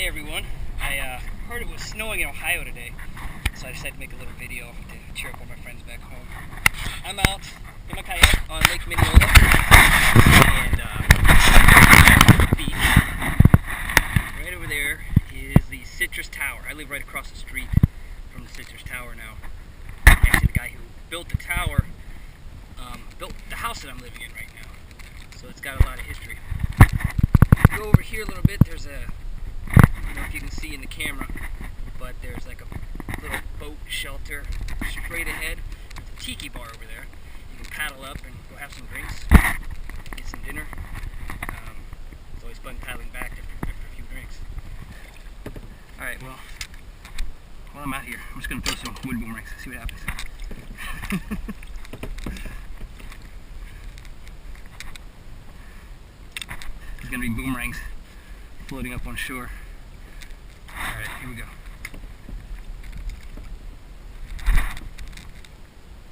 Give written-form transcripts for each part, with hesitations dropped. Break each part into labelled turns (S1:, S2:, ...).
S1: everyone. I heard it was snowing in Ohio today, so I decided to make a little video to cheer up all my friends back home. I'm out in my kayak on Lake Minneota and beach. Right over there is the Citrus Tower. I live right across the street from the Citrus Tower now. Actually, the guy who built the tower built the house that I'm living in right now, so it's got a lot of history. Go over here a little bit. There's a, I don't know if you can see in the camera, but there's like a little boat shelter straight ahead. There's a tiki bar over there. You can paddle up and go have some drinks, get some dinner. It's always fun paddling back after a few drinks. Alright, well, while I'm out here, I'm just going to throw some wood boomerangs, see what happens. There's going to be boomerangs floating up on shore. Alright, here we go.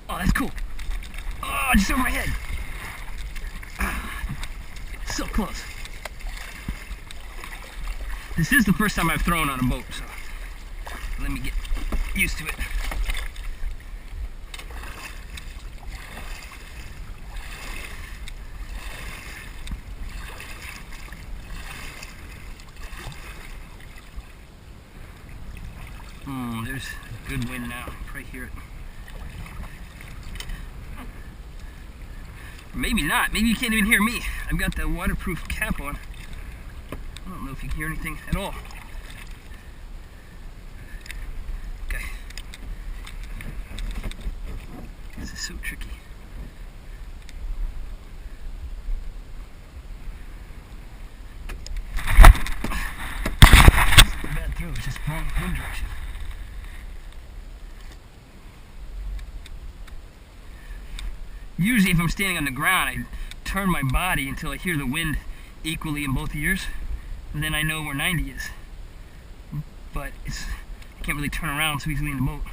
S1: Oh, that's cool. Oh, just over my head. So close. This is the first time I've thrown on a boat, so let me get used to it. There's a good wind now. Right here. Maybe not. Maybe you can't even hear me. I've got the waterproof cap on. I don't know if you can hear anything at all. Okay. This is so tricky. It's not a bad throw. It's just wrong wind direction. Usually if I'm standing on the ground, I turn my body until I hear the wind equally in both ears, and then I know where 90 is. But I can't really turn around so easily in the boat.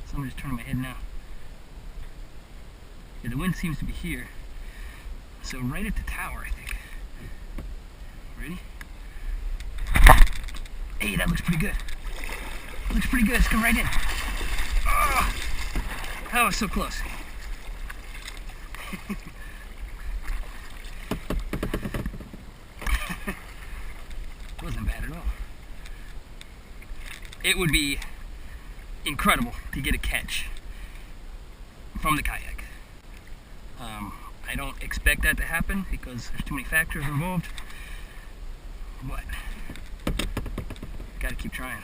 S1: So I'm just turning my head now. Yeah, the wind seems to be here. So right at the tower, I think. Ready? Hey, that looks pretty good. Looks pretty good. It's coming right in. Oh, that was so close. Wasn't bad at all. It would be incredible to get a catch from the kayak. I don't expect that to happen because there's too many factors involved, but gotta keep trying.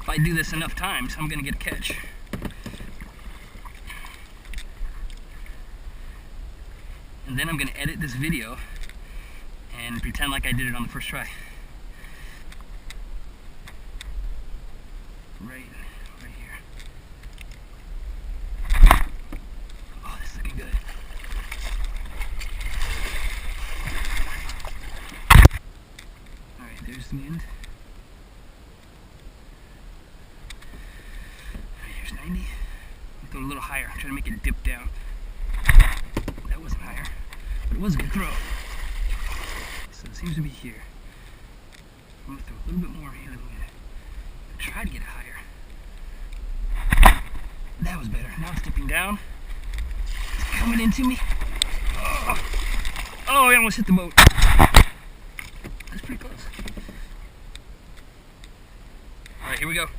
S1: If I do this enough times, I'm gonna get a catch. And then I'm going to edit this video and pretend like I did it on the first try. Right here. Oh, this is looking good. Alright, there's the end. Here's 90. I'll throw it a little higher. I'm trying to make it dip down. That wasn't higher. But it was a good throw. So it seems to be here. I'm going to throw a little bit more here. Try to get it higher. That was better. Now it's dipping down. It's coming into me. Oh, I almost hit the boat. That's pretty close. Alright, here we go.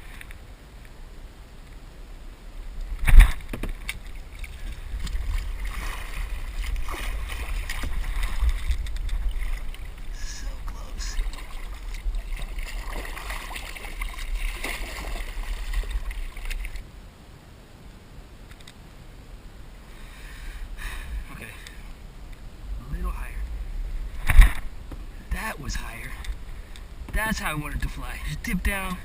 S1: That was higher. That's how I wanted to fly. Just dip down.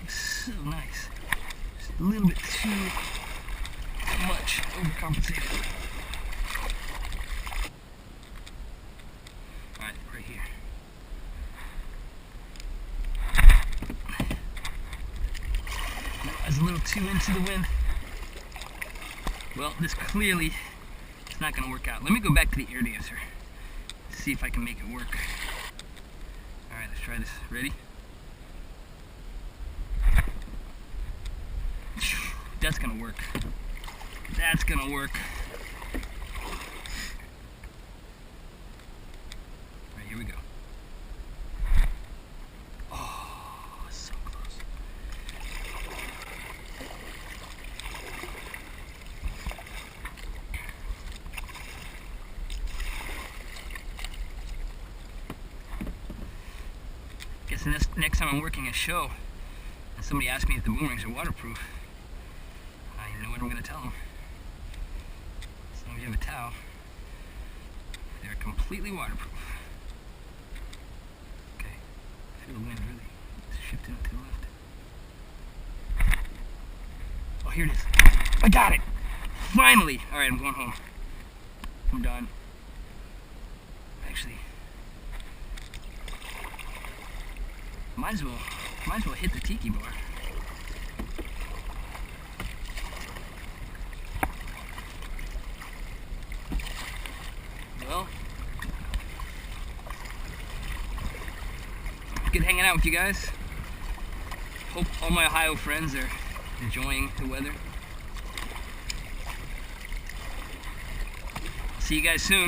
S1: It's so nice. Just a little bit too much. Overcompensated. Alright, right here. I was a little too into the wind. Well, this clearly is not going to work out. Let me go back to the air dancer. see if I can make it work. Alright, let's try this. Ready? That's gonna work. That's gonna work. Alright, here we go. Oh, so close. Guess the next time I'm working a show and somebody asks me if the boomerangs are waterproof, I know what I'm going to tell them. As long as you have a towel, they're completely waterproof. Okay, I feel the wind really shifting to the left. Oh, here it is. I got it! Finally! Alright, I'm going home. I'm done. Actually, might as well hit the tiki bar. Well, good hanging out with you guys. Hope all my Ohio friends are enjoying the weather. See you guys soon.